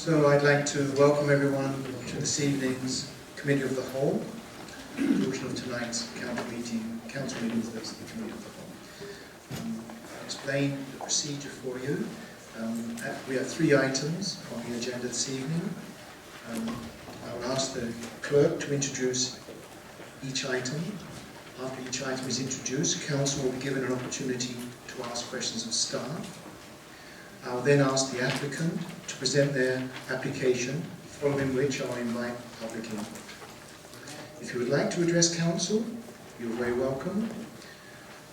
So I'd like to welcome everyone to this evening's Committee of the Whole, portion of tonight's council meeting for the Committee of the Whole. I'll explain the procedure for you. We have 3 items on the agenda this evening. I will ask the clerk to introduce each item. After each item is introduced, council will be given an opportunity to ask questions of staff. I will then ask the applicant to present their application, following which I will invite public input. If you would like to address council, you're very welcome.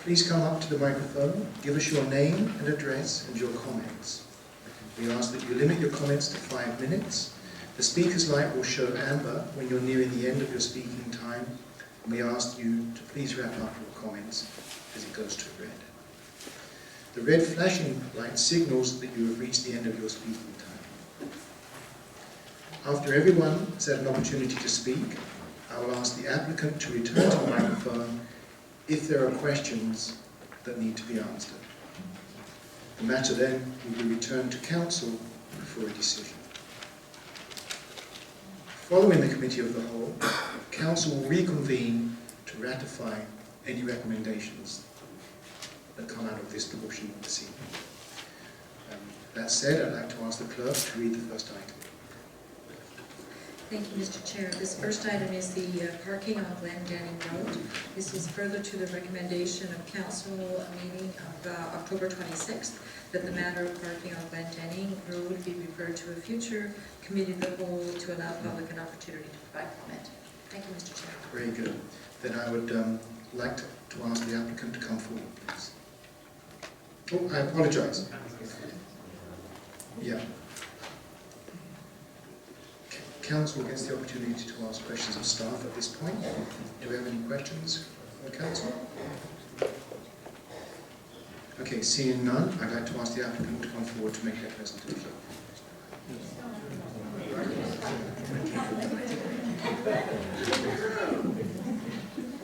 Please come up to the microphone, give us your name and address and your comments. We ask that you limit your comments to 5 minutes. The speaker's light will show amber when you're nearing the end of your speaking time, and we ask you to please wrap up your comments as it goes to red. The red flashing light signals that you have reached the end of your speaking time. After everyone has had an opportunity to speak, I will ask the applicant to return to the microphone if there are questions that need to be answered. The matter then will be returned to council for a decision. Following the Committee of the Whole, council will reconvene to ratify any recommendations that come out of this portion this evening. That said, I'd like to ask the clerk to read the first item. Thank you, Mr. Chair. This first item is the parking on Glendenning Road. This is further to the recommendation of council meeting of October 26th that the matter of parking on Glendenning Road be referred to a future Committee of the Whole to allow public an opportunity to provide comment. Thank you, Mr. Chair. Very good. Then I would like to ask the applicant to come forward, please. Oh, I apologise. Yeah. Council gets the opportunity to ask questions of staff at this point. Do we have any questions from the council? Okay, seeing none, I'd like to ask the applicant to come forward to make their presentation.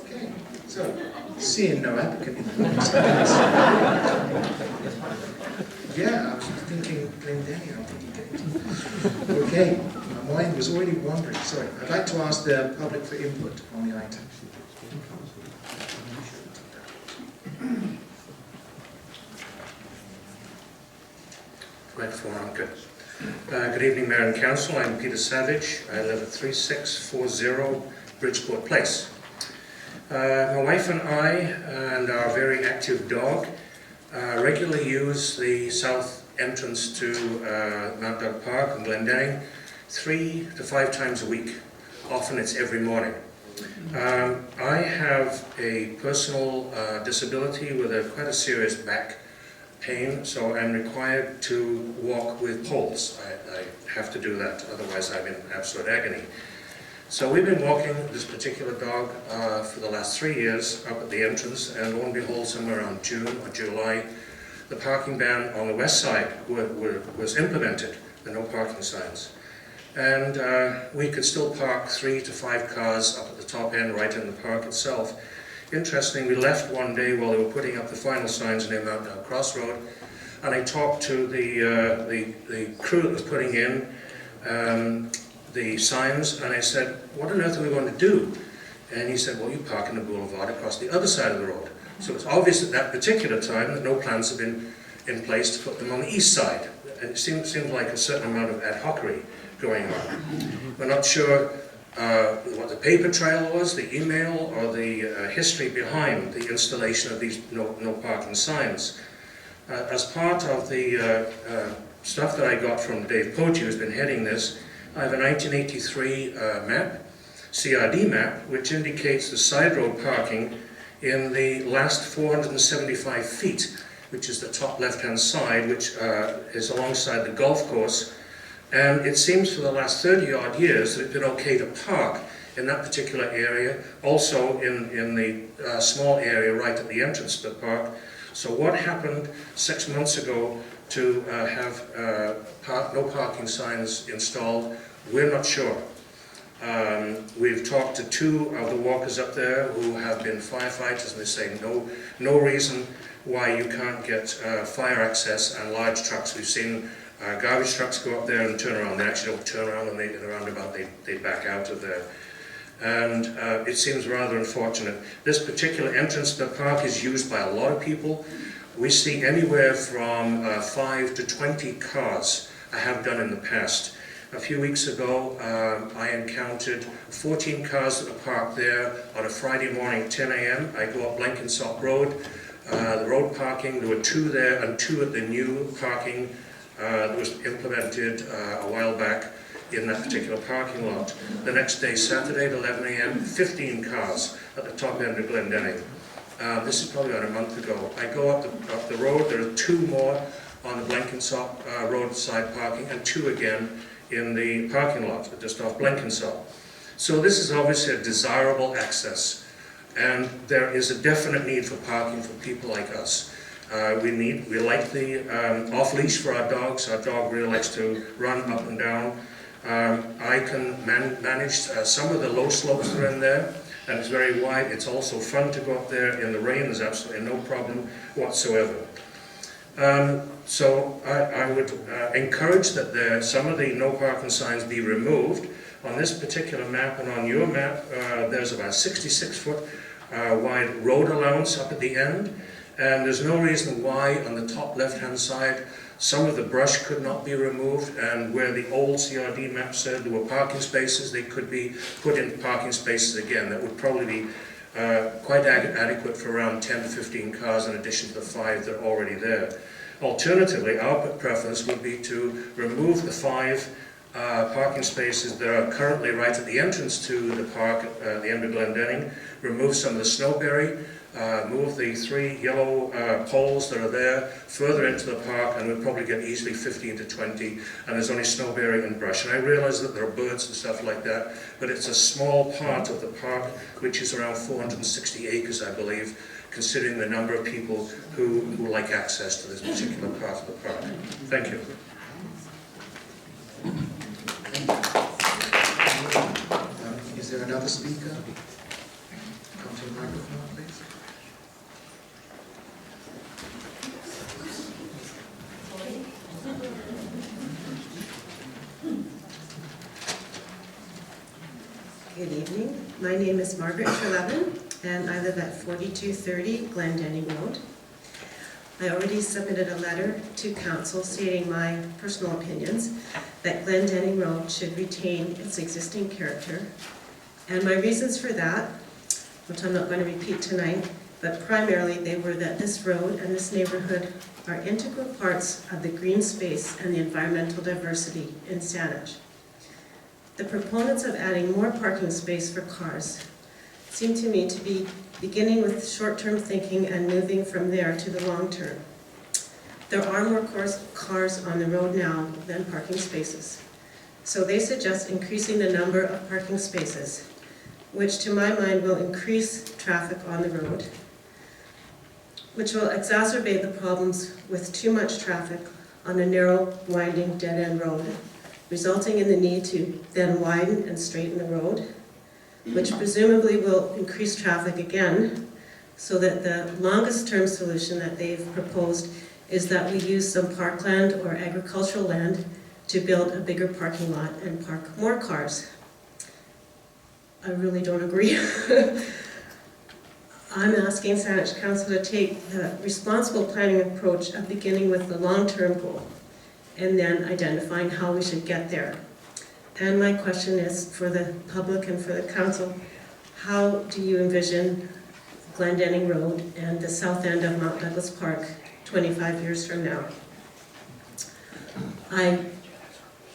Okay, so seeing no applicant in the audience. Yeah, I was thinking Glendenning. Okay, my mind was already wandering. Sorry, I'd like to ask the public for input on the item. Microphone on, good. Good evening, Mayor and Council. I'm Peter Savage. I live at 3640 Bridgeport Place. My wife and I and our very active dog regularly use the south entrance to Mount Doug Park and Glendenning 3 to 5 times a week. Often it's every morning. I have a personal disability with quite a serious back pain, so I'm required to walk with poles. I have to do that, otherwise I'm in absolute agony. So we've been walking this particular dog for the last 3 years up at the entrance, and lo and behold, somewhere around June or July, the parking ban on the west side was implemented, the no parking signs. And we could still park 3 to 5 cars up at the top end, right in the park itself. Interestingly, we left one day while they were putting up the final signs near Mount Doug Crossroad, and I talked to the crew that was putting in the signs, and I said, what on earth are we going to do? And he said, well, you park in the boulevard across the other side of the road. So it's obvious at that particular time that no plans have been in place to put them on the east side. And it seemed like a certain amount of ad hocery going on. We're not sure what the paper trail was, the email, or the history behind the installation of these no parking signs. As part of the stuff that I got from Dave Poche, who's been heading this, I have a 1983 map, CRD map, which indicates the side road parking in the last 475 feet, which is the top left-hand side, which is alongside the golf course. And it seems for the last 30-odd years that it's been okay to park in that particular area, also in the small area right at the entrance to the park. So what happened 6 months ago to have no parking signs installed, we're not sure. We've talked to 2 of the walkers up there who have been firefighters, and they say no reason why you can't get fire access and large trucks. We've seen Garbage trucks go up there and turn around. They actually don't turn around when they get around about, they back out of there. And it seems rather unfortunate. This particular entrance to the park is used by a lot of people. We see anywhere from 5 to 20 cars. I have done in the past. A few weeks ago, I encountered 14 cars at the park there on a Friday morning, 10 a.m. I go up Blenkinsop Road, the road parking, there were 2 there and 2 at the new parking that was implemented a while back in that particular parking lot. The next day, Saturday at 11 a.m., 15 cars at the top end of Glendenning. This is probably about a month ago. I go up the road, there are 2 more on the Blenkinsop roadside parking and 2 again in the parking lot just off Blenkinsop. So this is obviously a desirable access, and there is a definite need for parking for people like us. We like the off-leash for our dogs. Our dog really likes to run up and down. I can manage some of the low slopes that are in there, and it's very wide. It's also fun to go up there in the rain. There's absolutely no problem whatsoever. So I would encourage that some of the no parking signs be removed. On this particular map and on your map, there's about 66-foot wide road allowance up at the end, and there's no reason why on the top left-hand side some of the brush could not be removed, and where the old CRD map said there were parking spaces, they could be put into parking spaces again. That would probably be quite adequate for around 10 to 15 cars in addition to the 5 that are already there. Alternatively, our preference would be to remove the 5 parking spaces that are currently right at the entrance to the park at the end of Glendenning, remove some of the snowberry, move the 3 yellow poles that are there further into the park, and we'll probably get easily 15 to 20, and there's only snowberry and brush. And I realize that there are birds and stuff like that, but it's a small part of the park, which is around 460 acres, I believe, considering the number of people who like access to this particular part of the park. Thank you. Is there another speaker? Come to the microphone, please. Good evening. My name is Margaret Trelevin, and I live at 4230 Glendenning Road. I already submitted a letter to council stating my personal opinions that Glendenning Road should retain its existing character. And my reasons for that, which I'm not going to repeat tonight, but primarily they were that this road and this neighborhood are integral parts of the green space and the environmental diversity in Saanich. The proponents of adding more parking space for cars seem to me to be beginning with short-term thinking and moving from there to the long-term. There are more cars on the road now than parking spaces. So they suggest increasing the number of parking spaces, which to my mind will increase traffic on the road, which will exacerbate the problems with too much traffic on a narrow, winding, dead-end road, resulting in the need to then widen and straighten the road, which presumably will increase traffic again, so that the longest term solution that they've proposed is that we use some parkland or agricultural land to build a bigger parking lot and park more cars. I really don't agree. I'm asking Saanich Council to take the responsible planning approach of beginning with the long-term goal and then identifying how we should get there. And my question is for the public and for the council, how do you envision Glendenning Road and the south end of Mount Douglas Park 25 years from now? I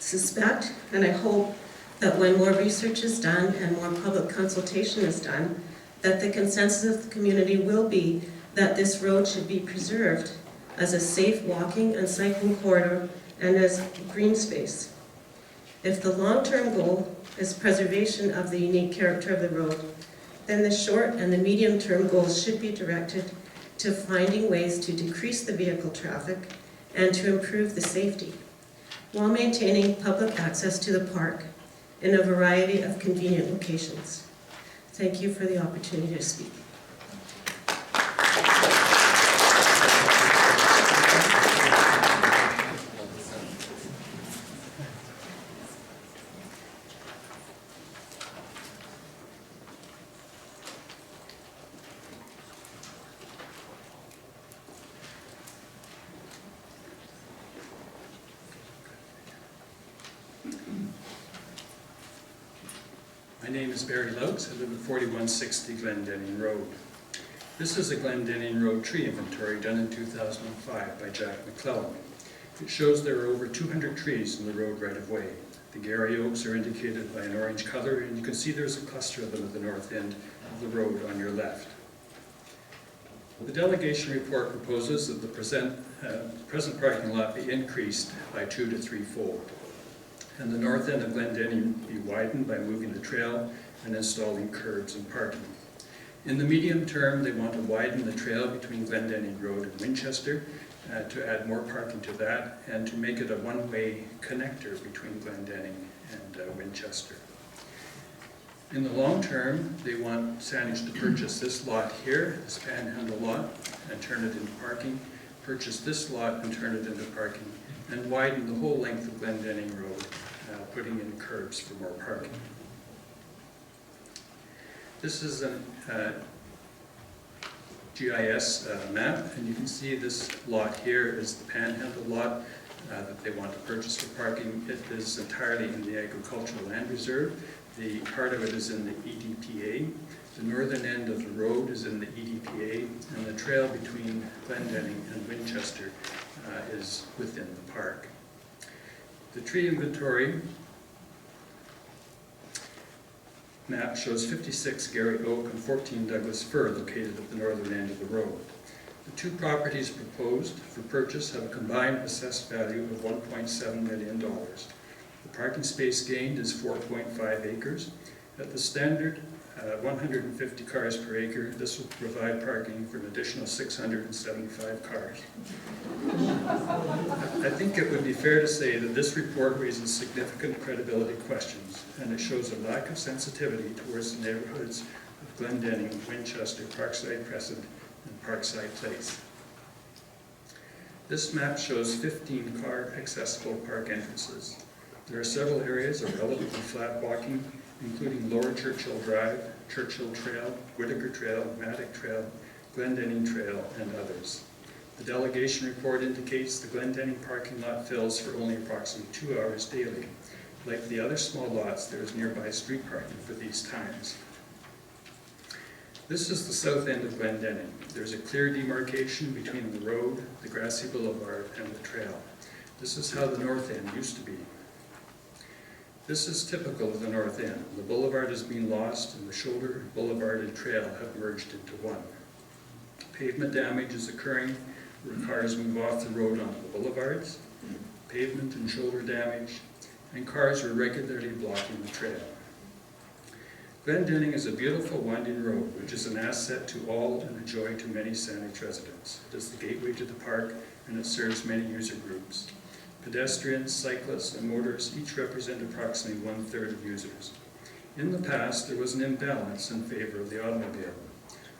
suspect and I hope that when more research is done and more public consultation is done, that the consensus of the community will be that this road should be preserved as a safe walking and cycling corridor and as green space. If the long-term goal is preservation of the unique character of the road, then the short and the medium-term goals should be directed to finding ways to decrease the vehicle traffic and to improve the safety, while maintaining public access to the park in a variety of convenient locations. Thank you for the opportunity to speak. name is Barry Loucks. I live at 4160 Glendenning Road. This is a Glendenning Road tree inventory done in 2005 by Jack McClellan. It shows there are over 200 trees in the road right-of-way. The Gary Oaks are indicated by an orange color, and you can see there's a cluster of them at the north end of the road on your left. The delegation report proposes that the present parking lot be increased by 2 to 3-fold, and the north end of Glendenning be widened by moving the trail and installing curbs and parking. In the medium term, they want to widen the trail between Glendenning Road and Winchester to add more parking to that and to make it a one-way connector between Glendenning and Winchester. In the long term, they want Saanich to purchase this lot here, this panhandle lot, and turn it into parking, purchase this lot and turn it into parking, and widen the whole length of Glendenning Road, putting in curbs for more parking. This is a GIS map, and you can see this lot here is the panhandle lot that they want to purchase for parking. It is entirely in the agricultural land reserve. The part of it is in the EDPA. The northern end of the road is in the EDPA, and the trail between Glendenning and Winchester is within the park. The tree inventory map shows 56 Gary Oak and 14 Douglas Fir located at the northern end of the road. The two properties proposed for purchase have a combined assessed value of $1.7 million. The parking space gained is 4.5 acres. At the standard 150 cars per acre, this will provide parking for an additional 675 cars. I think it would be fair to say that this report raises significant credibility questions, and it shows a lack of sensitivity towards the neighborhoods of Glendenning, Winchester, Parkside Crescent, and Parkside Place. This map shows 15 car accessible park entrances. There are several areas of relatively flat walking, including Lower Churchill Drive, Churchill Trail, Whitaker Trail, Maddock Trail, Glendenning Trail, and others. The delegation report indicates the Glendenning parking lot fills for only approximately 2 hours daily. Like the other small lots, there is nearby street parking for these times. This is the south end of Glendenning. There's a clear demarcation between the road, the grassy boulevard, and the trail. This is how the north end used to be. This is typical of the north end. The boulevard has been lost, and the shoulder, boulevard, and trail have merged into one. Pavement damage is occurring where cars move off the road onto the boulevards, pavement and shoulder damage, and cars are regularly blocking the trail. Glendenning is a beautiful winding road, which is an asset to all and a joy to many Saanich residents. It is the gateway to the park, and it serves many user groups. Pedestrians, cyclists, and motorists each represent approximately 1/3 of users. In the past, there was an imbalance in favor of the automobile.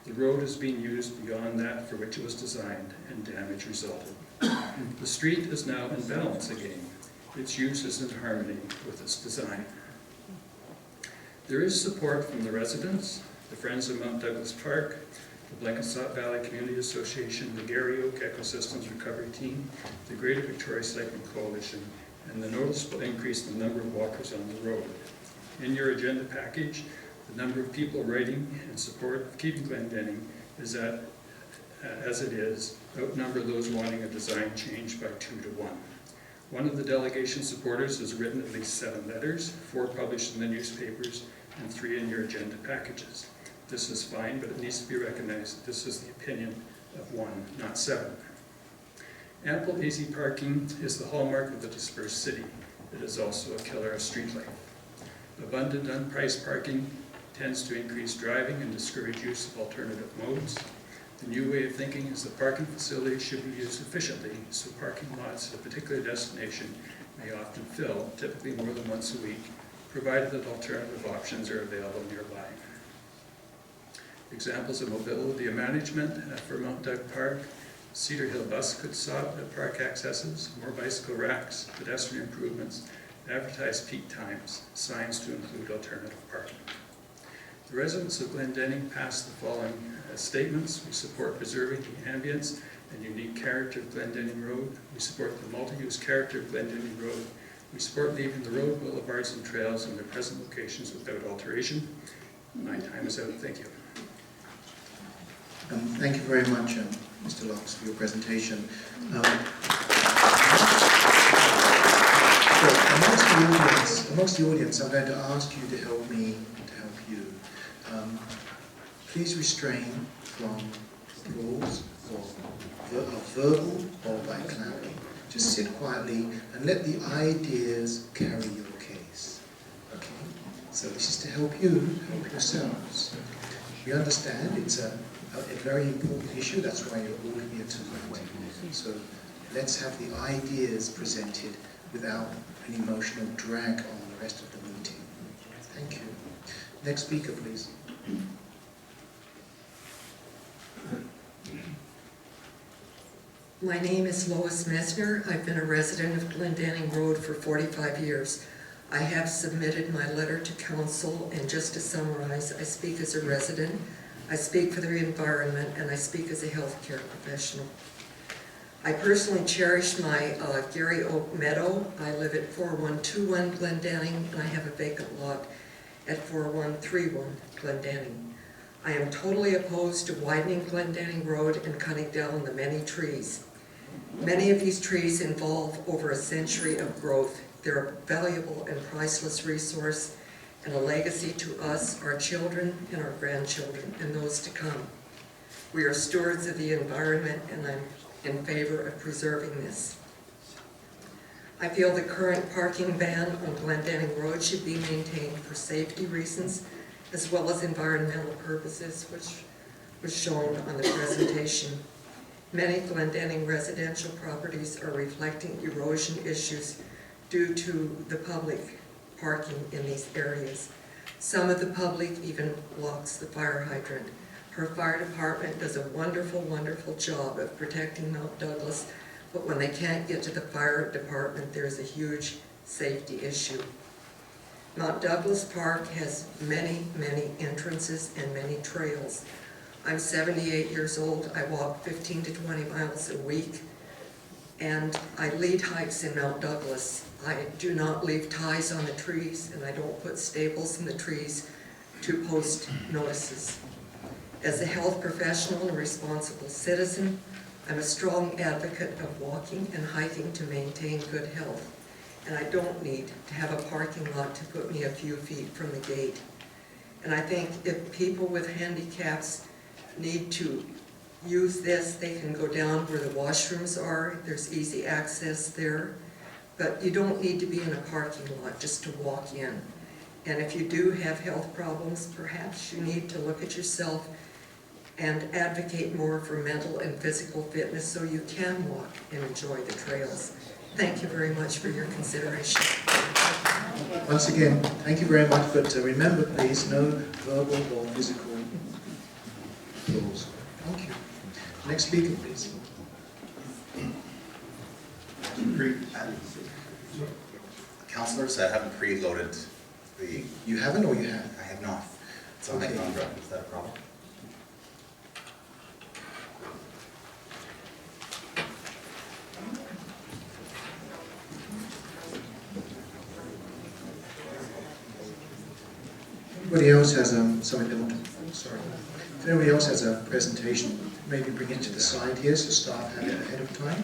The road is being used beyond that for which it was designed, and damage resulted. The street is now in balance again. Its use is in harmony with its design. There is support from the residents, the Friends of Mount Douglas Park, the Blenkinsop Valley Community Association, the Gary Oak Ecosystems Recovery Team, the Greater Victoria Cycling Coalition, and the noticeable increase in the number of walkers on the road. In your agenda package, the number of people writing in support of keeping Glendenning is as it is, outnumber those wanting a design change by 2 to 1. One of the delegation supporters has written at least 7 letters, 4 published in the newspapers, and 3 in your agenda packages. This is fine, but it needs to be recognized that this is the opinion of 1, not 7. Ample easy parking is the hallmark of the dispersed city. It is also a killer of street life. Abundant unpriced parking tends to increase driving and discourage use of alternative modes. The new way of thinking is that parking facilities should be used efficiently, so parking lots at a particular destination may often fill, typically more than once a week, provided that alternative options are available nearby. Examples of mobility management for Mount Doug Park: Cedar Hill bus could stop at park accesses, more bicycle racks, pedestrian improvements, advertised peak times, signs to include alternative parking. The residents of Glendenning passed the following statements. We support preserving the ambience and unique character of Glendenning Road. We support the multi-use character of Glendenning Road. We support leaving the road, boulevards, and trails in their present locations without alteration. My time is out. Thank you. Thank you very much, Mr. Locks, for your presentation. So amongst the audience, I'm going to ask you to help me to help you. Please restrain from applause or verbal or by clapping. Just sit quietly and let the ideas carry your case. Okay? So this is to help you help yourselves. We understand it's a very important issue, that's why you're all here tonight. So let's have the ideas presented without an emotional drag on the rest of the meeting. Thank you. Next speaker, please. My name is Lois Messner. I've been a resident of Glendenning Road for 45 years. I have submitted my letter to council, and just to summarize, I speak as a resident, I speak for the environment, and I speak as a healthcare professional. I personally cherish my Gary Oak Meadow. I live at 4121 Glendenning, and I have a vacant lot at 4131 Glendenning. I am totally opposed to widening Glendenning Road and cutting down the many trees. Many of these trees involve over a century of growth. They're a valuable and priceless resource and a legacy to us, our children, and our grandchildren, and those to come. We are stewards of the environment, and I'm in favor of preserving this. I feel the current parking ban on Glendenning Road should be maintained for safety reasons as well as environmental purposes, which was shown on the presentation. Many Glendenning residential properties are reflecting erosion issues due to the public parking in these areas. Some of the public even blocks the fire hydrant. Her fire department does a wonderful, wonderful job of protecting Mount Douglas, but when they can't get to the fire department, there's a huge safety issue. Mount Douglas Park has many, many entrances and many trails. I'm 78 years old. I walk 15 to 20 miles a week, and I lead hikes in Mount Douglas. I do not leave ties on the trees, and I don't put staples in the trees to post notices. As a health professional and responsible citizen, I'm a strong advocate of walking and hiking to maintain good health, and I don't need to have a parking lot to put me a few feet from the gate. And I think if people with handicaps need to use this, they can go down where the washrooms are. There's easy access there, but you don't need to be in a parking lot just to walk in. And if you do have health problems, perhaps you need to look at yourself and advocate more for mental and physical fitness so you can walk and enjoy the trails. Thank you very much for your consideration. Once again, thank you very much, but remember please, no verbal or physical applause. Thank you. Next speaker, please. Councillors, I haven't preloaded the... You haven't or you have? I have not. It's on my Okay. phone, bro. Is that a problem? Anybody else has something they want to, sorry. If anybody else has a presentation, maybe bring it to the side here so staff have it ahead of time.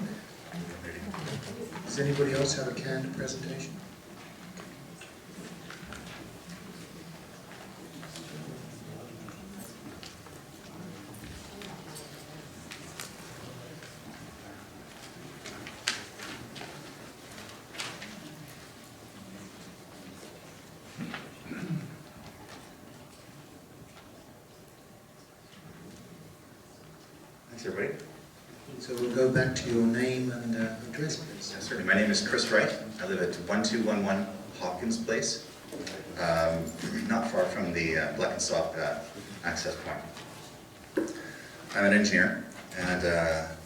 Does anybody else have a canned presentation? Thanks, everybody. So we'll go back to your name and address, please. Yes, certainly. My name is Chris Wright. I live at 1211 Hopkins Place, not far from the Blackensop access point. I'm an engineer, and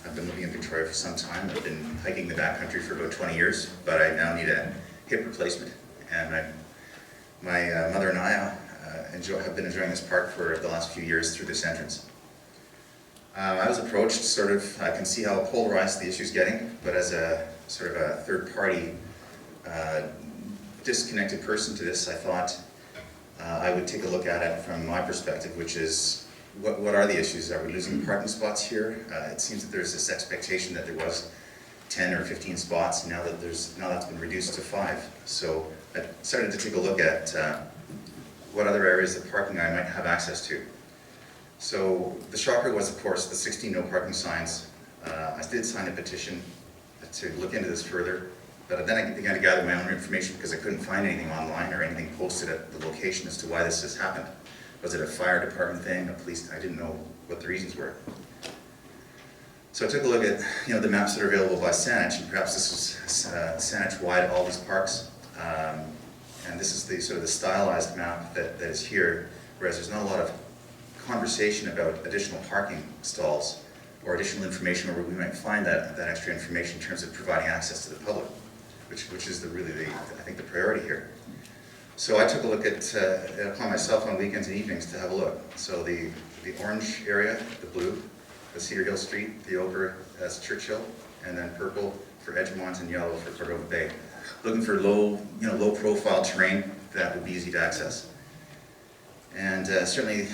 I've been living in Victoria for some time. I've been hiking the backcountry for about 20 years, but I now need a hip replacement. And my mother and I have been enjoying this park for the last few years through this entrance. I was approached I can see how polarized the issue's getting, but as a sort of a third party disconnected person to this, I thought I would take a look at it from my perspective, which is what are the issues? Are we losing parking spots here? It seems that there's this expectation that there was 10 or 15 spots, now that's been reduced to 5. So I started to take a look at what other areas of parking I might have access to. So the shocker was, of course, the 16 no parking signs. I did sign a petition to look into this further, but then I began to gather my own information because I couldn't find anything online or anything posted at the location as to why this has happened. Was it a fire department thing, a police? I didn't know what the reasons were. So I took a look at the maps that are available by Saanich, and perhaps this was Saanich-wide, all these parks. And this is the sort of the stylized map that is here, whereas there's not a lot of conversation about additional parking stalls or additional information, or where we might find that extra information in terms of providing access to the public, which is I think the priority here. So I took a look at upon myself on weekends and evenings to have a look. So the orange area, the blue, the Cedar Hill Street, the ochre as Churchill, and then purple for Edgemont and yellow for Cordova Bay. Looking for low profile terrain that would be easy to access. And certainly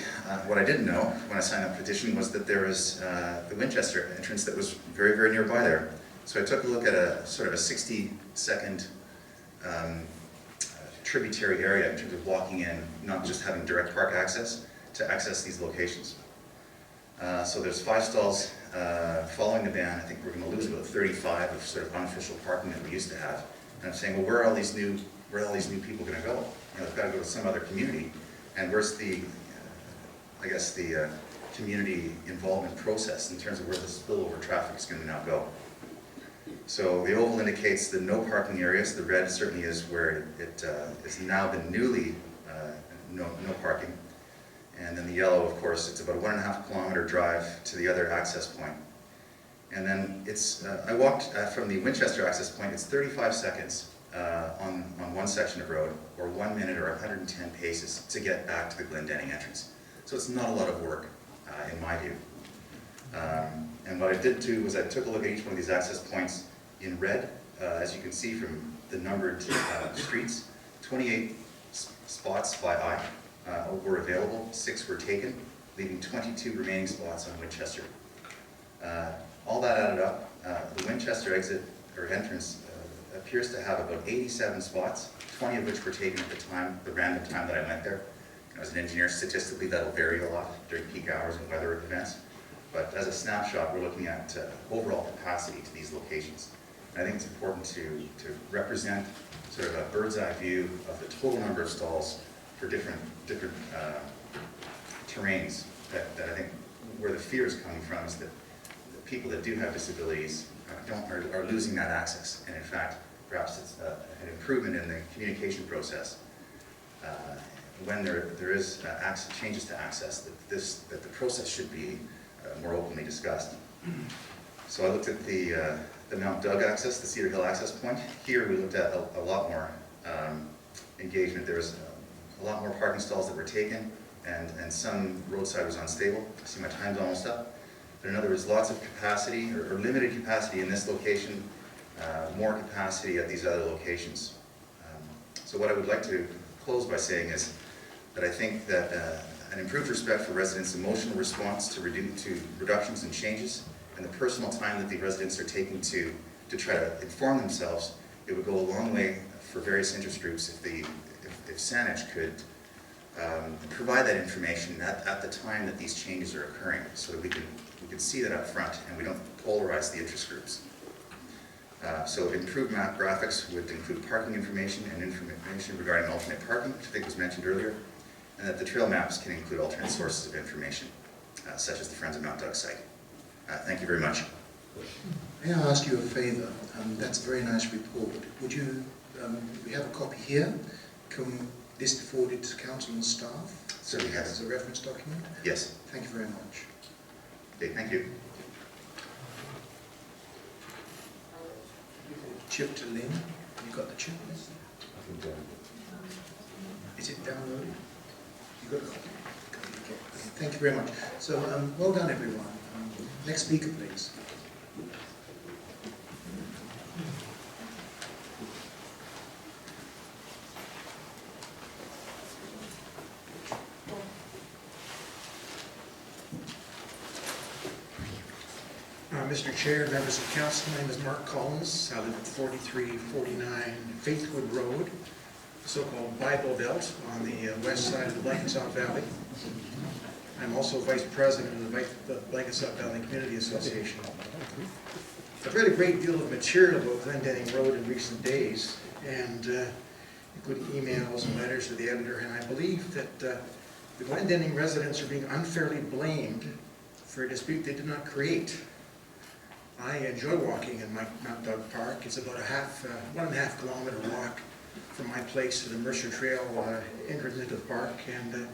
what I didn't know when I signed that petition was that there was the Winchester entrance that was very, very nearby there. So I took a look at a sort of a 60-second tributary area in terms of walking in, not just having direct park access, to access these locations. So there's 5 stalls following the ban. I think we're going to lose about 35 of sort of unofficial parking that we used to have. And I'm saying, well, where are all these new people going to go? They've got to go to some other community. And where's the community involvement process in terms of where the spillover traffic is going to now go? So the oval indicates the no parking areas. The red certainly is where it has now been newly no parking. And then the yellow, of course, it's about a 1.5 kilometer drive to the other access point. And then it's, I walked from the Winchester access point, it's 35 seconds on one section of road, or 1 minute or 110 paces to get back to the Glendenning entrance. So it's not a lot of work, in my view. And what I did do was I took a look at each one of these access points in red. As you can see from the numbered streets, 28 spots by eye were available, 6 were taken, leaving 22 remaining spots on Winchester. All that added up, the Winchester exit or entrance appears to have about 87 spots, 20 of which were taken at the random time that I went there. As an engineer, statistically that'll vary a lot during peak hours and weather events. But as a snapshot, we're looking at overall capacity to these locations. And I think it's important to represent sort of a bird's eye view of the total number of stalls for different terrains. That I think where the fear is coming from is that the people that do have disabilities are losing that access. And in fact, perhaps it's an improvement in the communication process when there is changes to access, that the process should be more openly discussed. So I looked at the Mount Doug access, the Cedar Hill access point. Here we looked at a lot more engagement. There was a lot more parking stalls that were taken, and some roadside was unstable. I see my time's almost up. But in other words, lots of capacity, or limited capacity in this location, more capacity at these other locations. So what I would like to close by saying is that I think that an improved respect for residents' emotional response to reductions and changes, and the personal time that the residents are taking to try to inform themselves, it would go a long way for various interest groups if Saanich could provide that information at the time that these changes are occurring, so that we can see that up front and we don't polarize the interest groups. So improved map graphics would include parking information and information regarding alternate parking, which I think was mentioned earlier, and that the trail maps can include alternate sources of information, such as the Friends of Mount Doug site. Thank you very much. May I ask you a favour? That's a very nice report. Would you, we have a copy here. Can this be forwarded to council and staff? Certainly, yes. As a reference document? Yes. Thank you very much. Okay, thank you. Chip to Lynn. You got the chip? Is it downloaded? You got a copy? Okay. Thank you very much. So, well done, everyone. Next speaker, please. Mr. Chair, members of council, my name is Mark Collins. I live at 4349 Faithwood Road, the so-called Bible Belt on the west side of the Blenkinsop Valley. I'm also vice president of the Blenkinsop Valley Community Association. I've read a great deal of material about Glendenning Road in recent days, and including emails and letters to the editor, and I believe that the Glendenning residents are being unfairly blamed for a dispute they did not create. I enjoy walking in Mount Doug Park. It's about a 1.5 kilometer walk from my place to the Mercer Trail entrance into the park, and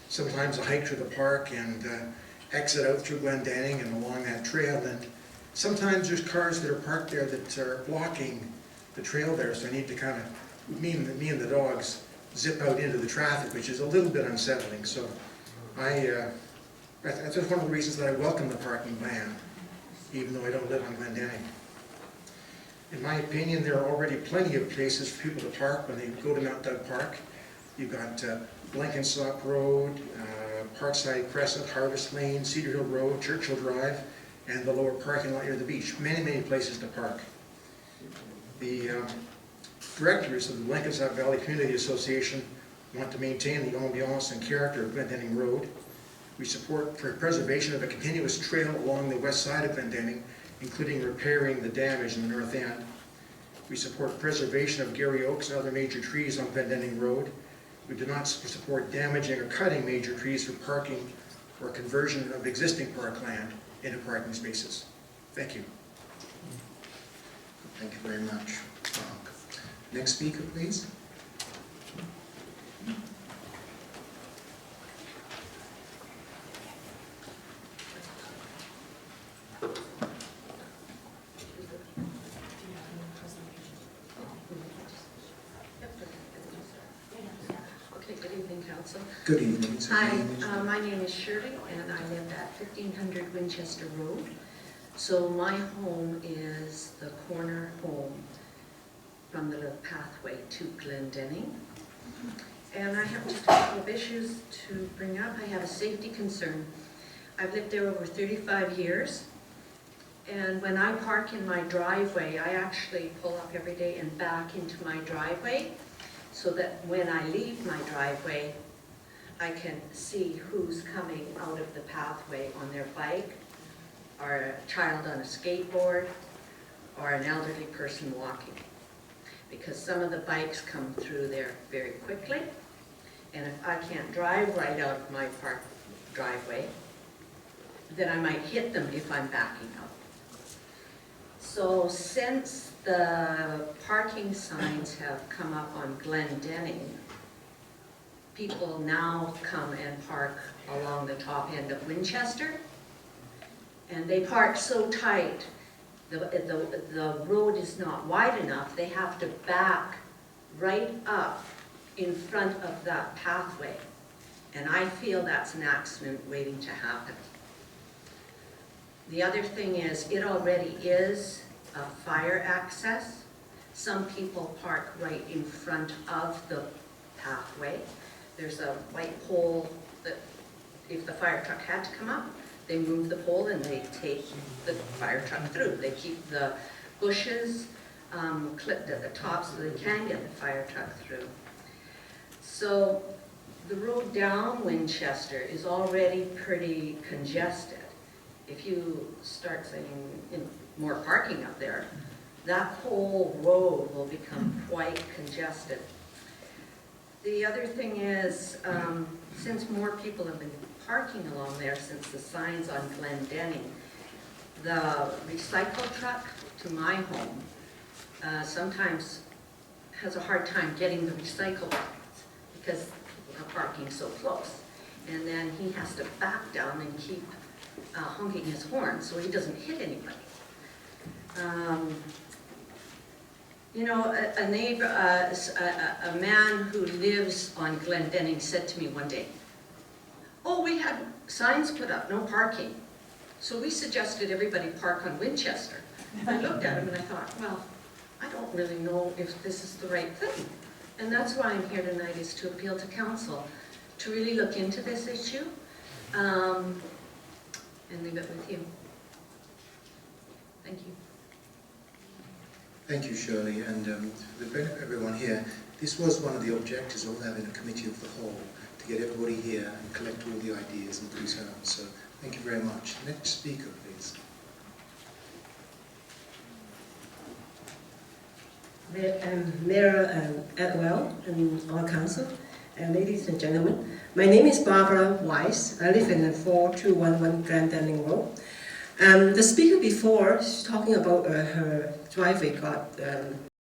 sometimes I hike through the park and exit out through Glendenning and along that trail, and sometimes there's cars that are parked there that are blocking the trail there, so I need to kind of, me and the dogs zip out into the traffic, which is a little bit unsettling. So that's just one of the reasons that I welcome the parking ban, even though I don't live on Glendenning. In my opinion, there are already plenty of places for people to park when they go to Mount Doug Park. You've got Blenkinsop Road, Parkside Crescent, Harvest Lane, Cedar Hill Road, Churchill Drive, and the lower parking lot near the beach. Many, many places to park. The directors of the Blenkinsop Valley Community Association want to maintain the ambiance and character of Glendenning Road. We support preservation of a continuous trail along the west side of Glendenning, including repairing the damage in the north end. We support preservation of Gary Oaks and other major trees on Glendenning Road. We do not support damaging or cutting major trees for parking or conversion of existing parkland into parking spaces. Thank you. Thank you very much, Mark. Next speaker, please. Okay, good evening, Council. Good evening. Hi, my name is Shirley, and I live at 1500 Winchester Road. So my home is the corner home from the little pathway to Glendenning. And I have just a couple of issues to bring up. I have a safety concern. I've lived there over 35 years. And when I park in my driveway, I actually pull up every day and back into my driveway so that when I leave my driveway, I can see who's coming out of the pathway on their bike, or a child on a skateboard, or an elderly person walking. Because some of the bikes come through there very quickly, and if I can't drive right out of my park driveway, then I might hit them if I'm backing up. So since the parking signs have come up on Glendenning, people now come and park along the top end of Winchester, and they park so tight, the road is not wide enough, they have to back right up in front of that pathway. And I feel that's an accident waiting to happen. The other thing is, it already is a fire access. Some people park right in front of the pathway. There's a white pole that if the fire truck had to come up, they move the pole and they take the fire truck through. They keep the bushes clipped at the top so they can get the fire truck through. So the road down Winchester is already pretty congested. If you start saying more parking up there, that whole road will become quite congested. The other thing is, since more people have been parking along there since the signs on Glendenning, the recycle truck to my home sometimes has a hard time getting the recycle because people are parking so close. And then he has to back down and keep honking his horn so he doesn't hit anybody. You know, a neighbor, a man who lives on Glendenning said to me one day, "Oh, we had signs put up, no parking. So we suggested everybody park on Winchester." I looked at him and I thought, well, I don't really know if this is the right thing. And that's why I'm here tonight, is to appeal to council to really look into this issue and leave it with you. Thank you. Thank you, Shirley, and for the benefit of everyone here, this was one of the objectives of having a committee of the whole, to get everybody here and collect all the ideas and concerns. So thank you very much. Next speaker, please. Mayor Atwell and all council, and ladies and gentlemen. My name is Barbara Weiss. I live in 4211 Glendenning Road. The speaker before, she's talking about her driveway got